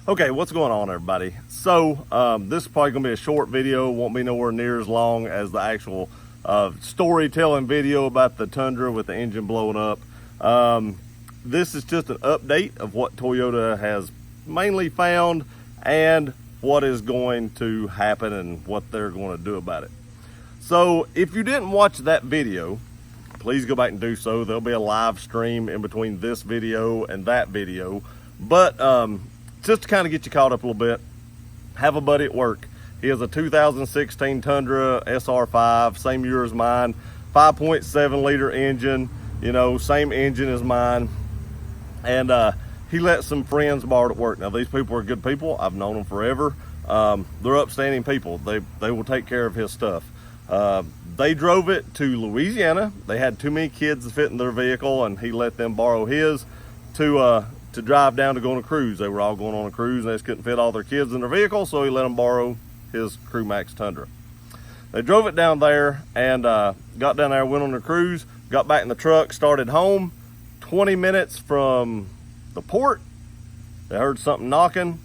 Okay, what's going on, everybody? So this is probably gonna be a short video. Won't be nowhere near as long as the actual storytelling video about the Tundra with the engine blowing up. This is just an update of what Toyota has mainly found and what is going to happen and what they're going to do about it. So if you didn't watch that video, please go back and do so. There'll be a live stream in between this video and that video. But just to kind of get you caught up a little bit, have a buddy at work. He has a 2016 Tundra SR5, same year as mine, 5.7 liter engine, you know, same engine as mine. And he let some friends borrow it at work. Now, these people are good people. I've known them forever. They're upstanding people. They will take care of his stuff. They drove it to Louisiana. They had too many kids to fit in their vehicle, and he let them borrow his to drive down to go on a cruise. They were all going on a cruise, and they just couldn't fit all their kids in their vehicle, so he let them borrow his Crew Max Tundra. They drove it down there and got down there, went on a cruise, got back in the truck, started home. 20 minutes from the port, they heard something knocking,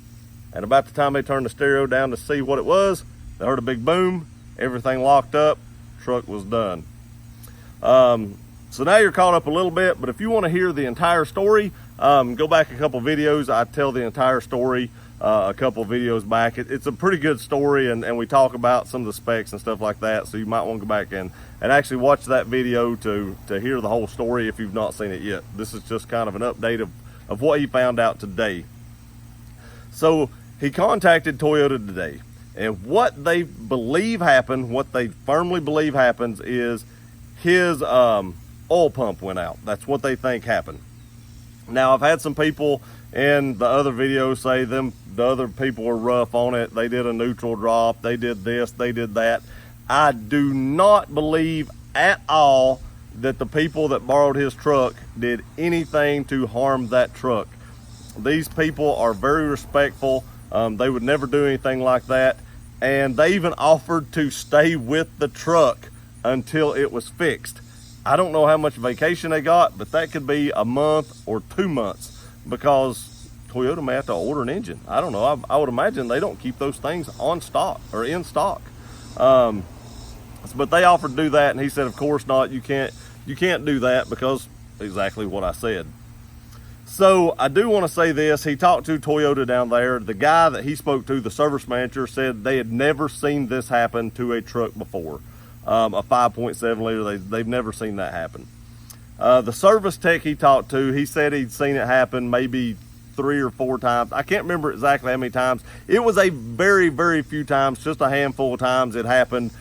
and about the time they turned the stereo down to see what it was, they heard a big boom, everything locked up, truck was done. So now you're caught up a little bit, but if you want to hear the entire story, go back a couple videos. I tell the entire story a couple videos back. It's a pretty good story, and we talk about some of the specs and stuff like that, so you might want to go back and actually watch that video to hear the whole story if you've not seen it yet. This is just kind of an update of what he found out today. So he contacted Toyota today, and what they believe happened, what they firmly believe happens, is his oil pump went out. That's what they think happened. Now, I've had some people in the other videos say the other people were rough on it. They did a neutral drop. They did this. They did that. I do not believe at all that the people that borrowed his truck did anything to harm that truck. These people are very respectful. They would never do anything like that. And they even offered to stay with the truck until it was fixed. I don't know how much vacation they got, but that could be a month or 2 months, because Toyota may have to order an engine. I don't know. I would imagine they don't keep those things on stock or in stock. But they offered to do that, and he said, of course not. You can't do that, because exactly what I said. So I do want to say this. He talked to Toyota down there. The guy that he spoke to, the service manager, said they had never seen this happen to a truck before. A 5.7 liter, they've never seen that happen. The service tech he talked to, he said he'd seen it happen maybe 3 or 4 times. I can't remember exactly how many times. It was a very, very few times, just a handful of times it happened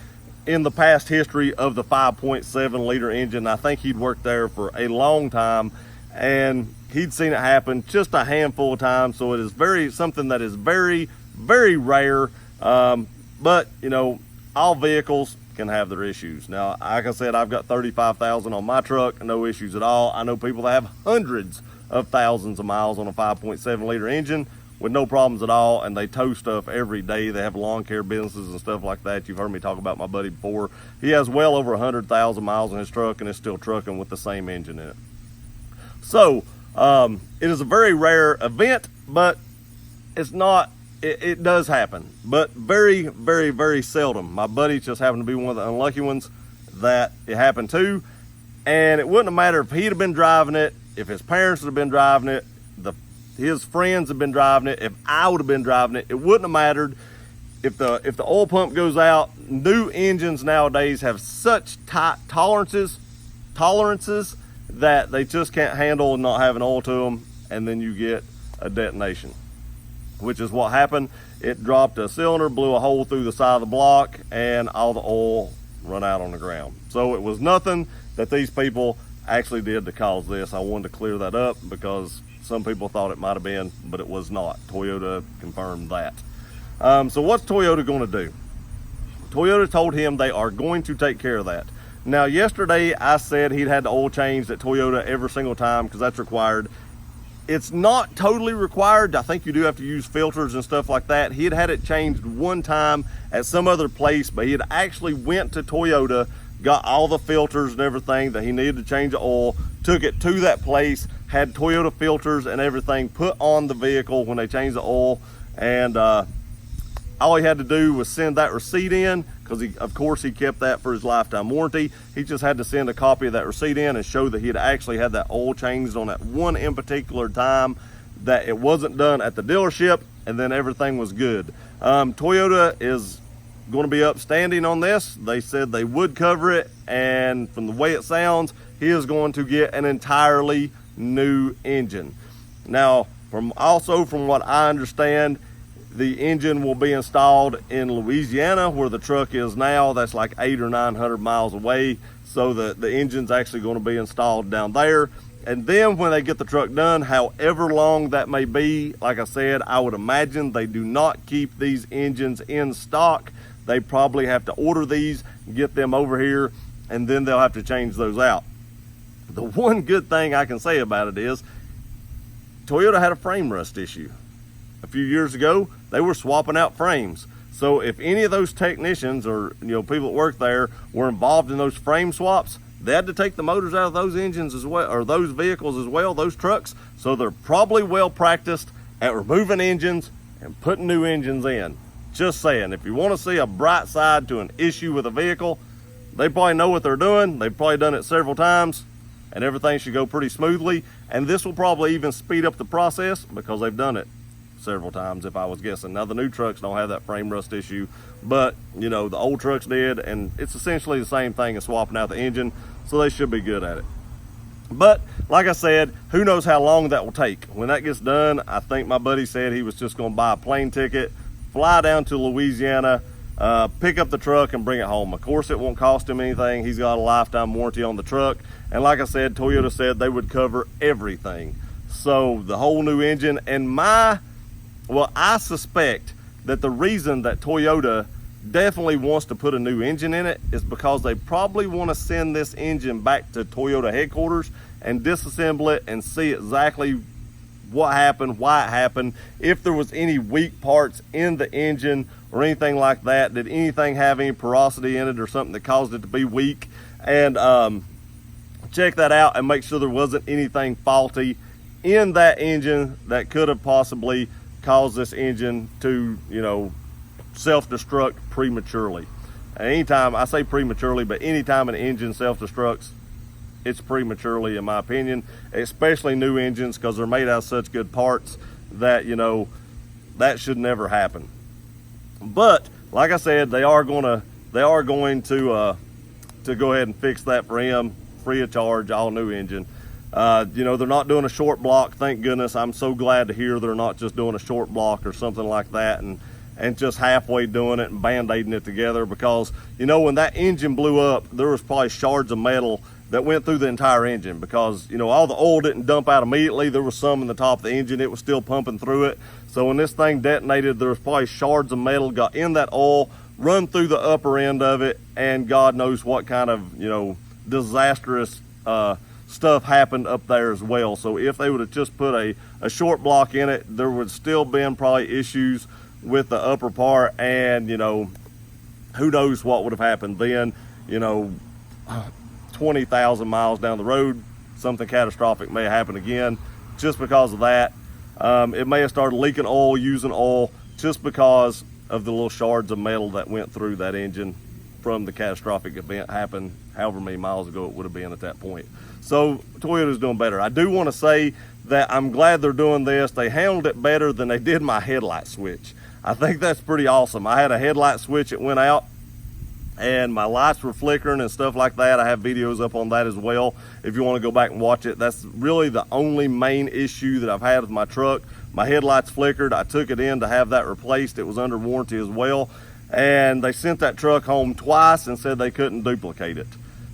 in the past history of the 5.7 liter engine. I think he'd worked there for a long time, and he'd seen it happen just a handful of times. So it is something that is very, very rare. But you know, all vehicles can have their issues. Now, like I said, I've got 35,000 on my truck, no issues at all. I know people that have hundreds of thousands of miles on a 5.7 liter engine with no problems at all, and they tow stuff every day. They have lawn care businesses and stuff like that. You've heard me talk about my buddy before. He has well over 100,000 miles on his truck, and is still trucking with the same engine in it. So it is a very rare event, but it's not. It does happen, but very, very, very seldom. My buddy just happened to be one of the unlucky ones that it happened to, and it wouldn't have mattered if he'd have been driving it, if his parents would have been driving it, his friends have been driving it, if I would have been driving it. It wouldn't have mattered. If the oil pump goes out, new engines nowadays have such tight tolerances that they just can't handle not having oil to them, and then you get a detonation, which is what happened. It dropped a cylinder, blew a hole through the side of the block, and all the oil run out on the ground. So it was nothing that these people actually did to cause this. I wanted to clear that up because some people thought it might have been, but it was not. Toyota confirmed that. So what's Toyota going to do? Toyota told him they are going to take care of that. Now, yesterday I said he'd had the oil changed at Toyota every single time because that's required. It's not totally required. I think you do have to use filters and stuff like that. He had it changed one time at some other place, but he had actually went to Toyota, got all the filters and everything that he needed to change the oil, took it to that place. had Toyota filters and everything put on the vehicle when they changed the oil, and all he had to do was send that receipt in, because of course he kept that for his lifetime warranty. He just had to send a copy of that receipt in and show that he had actually had that oil changed on that one in particular time, that it wasn't done at the dealership, and then everything was good. Toyota is going to be upstanding on this. They said they would cover it, and from the way it sounds, he is going to get an entirely new engine. Now, from what I understand, the engine will be installed in Louisiana, where the truck is now. That's like 800 or 900 miles away. So the engine's actually going to be installed down there. And then when they get the truck done, however long that may be, like I said, I would imagine they do not keep these engines in stock. They probably have to order these, get them over here, and then they'll have to change those out. The one good thing I can say about it is Toyota had a frame rust issue. A few years ago, they were swapping out frames. So if any of those technicians or people that work there were involved in those frame swaps, they had to take the motors out of those engines as well, or those vehicles as well, those trucks. So they're probably well practiced at removing engines and putting new engines in. Just saying, if you want to see a bright side to an issue with a vehicle, they probably know what they're doing. They've probably done it several times, and everything should go pretty smoothly. And this will probably even speed up the process because they've done it several times, if I was guessing. Now, the new trucks don't have that frame rust issue, but the old trucks did, and it's essentially the same thing as swapping out the engine, so they should be good at it. But like I said, who knows how long that will take. When that gets done, I think my buddy said he was just going to buy a plane ticket, fly down to Louisiana, pick up the truck and bring it home. Of course, it won't cost him anything. He's got a lifetime warranty on the truck, and like I said, Toyota said they would cover everything. So the whole new engine, and I suspect that the reason that Toyota definitely wants to put a new engine in it is because they probably want to send this engine back to Toyota headquarters and disassemble it and see exactly what happened, why it happened, if there was any weak parts in the engine or anything like that. Did anything have any porosity in it or something that caused it to be weak? And check that out and make sure there wasn't anything faulty in that engine that could have possibly caused this engine to, self-destruct prematurely. And anytime, I say prematurely, but anytime an engine self-destructs, it's prematurely in my opinion, especially new engines, because they're made out of such good parts that, that should never happen. But like I said, they are going to go ahead and fix that for him, free of charge, all new engine. They're not doing a short block, thank goodness. I'm so glad to hear they're not just doing a short block or something like that and just halfway doing it and band-aiding it together, because when that engine blew up, there was probably shards of metal that went through the entire engine, because all the oil didn't dump out immediately. There was some in the top of the engine, it was still pumping through it. So when this thing detonated, there was probably shards of metal got in that oil, run through the upper end of it, and God knows what kind of disastrous stuff happened up there as well. So if they would have just put a short block in it, there would still been probably issues with the upper part, and who knows what would have happened then. 20,000 miles down the road, something catastrophic may have happened again just because of that. It may have started leaking oil, using oil, just because of the little shards of metal that went through that engine from the catastrophic event happened however many miles ago it would have been at that point. So Toyota's doing better. I do want to say that I'm glad they're doing this. They handled it better than they did my headlight switch. I think that's pretty awesome. I had a headlight switch that went out and my lights were flickering and stuff like that. I have videos up on that as well if you want to go back and watch it. That's really the only main issue that I've had with my truck. My headlights flickered. I took it in to have that replaced. It was under warranty as well, and they sent that truck home twice and said they couldn't duplicate it.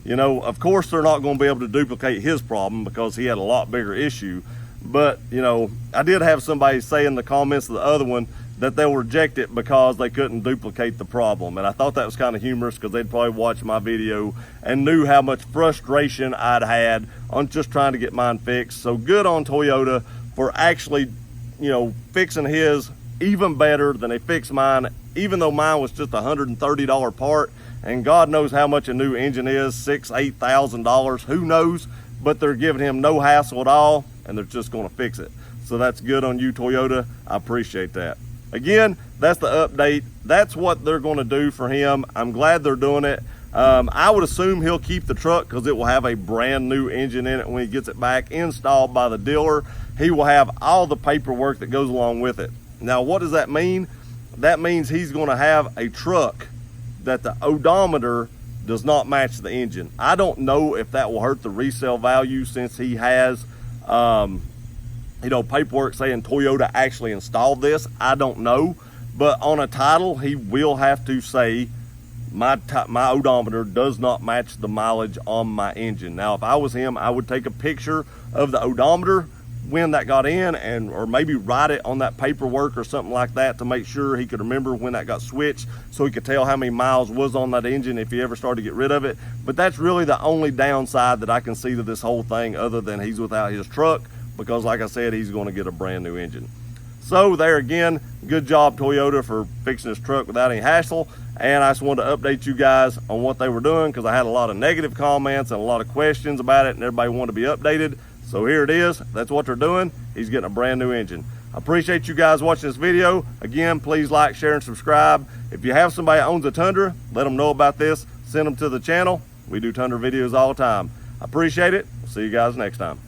Of course they're not going to be able to duplicate his problem because he had a lot bigger issue. But I did have somebody say in the comments of the other one that they'll reject it because they couldn't duplicate the problem. And I thought that was kind of humorous, because they'd probably watched my video and knew how much frustration I'd had on just trying to get mine fixed. So good on Toyota for actually, fixing his even better than they fixed mine, even though mine was just $130 part. And God knows how much a new engine is, $6,000, $8,000, who knows? But they're giving him no hassle at all. and they're just going to fix it. So that's good on you, Toyota. I appreciate that. Again, that's the update. That's what they're going to do for him. I'm glad they're doing it. I would assume he'll keep the truck because it will have a brand new engine in it when he gets it back installed by the dealer. He will have all the paperwork that goes along with it. Now, what does that mean? That means he's going to have a truck that the odometer does not match the engine. I don't know if that will hurt the resale value since he has paperwork saying Toyota actually installed this. I don't know, but on a title he will have to say my odometer does not match the mileage on my engine. Now, if I was him, I would take a picture of the odometer when that got in, or maybe write it on that paperwork or something like that to make sure he could remember when that got switched, so he could tell how many miles was on that engine if he ever started to get rid of it. But that's really the only downside that I can see to this whole thing, other than he's without his truck, because like I said, he's going to get a brand new engine. So there again, good job Toyota for fixing this truck without any hassle. And I just wanted to update you guys on what they were doing, because I had a lot of negative comments and a lot of questions about it, and everybody wanted to be updated. So here it is. That's what they're doing. He's getting a brand new engine. I appreciate you guys watching this video. Again, please like, share, and subscribe. If you have somebody that owns a Tundra, let them know about this. Send them to the channel. We do Tundra videos all the time. I appreciate it. See you guys next time.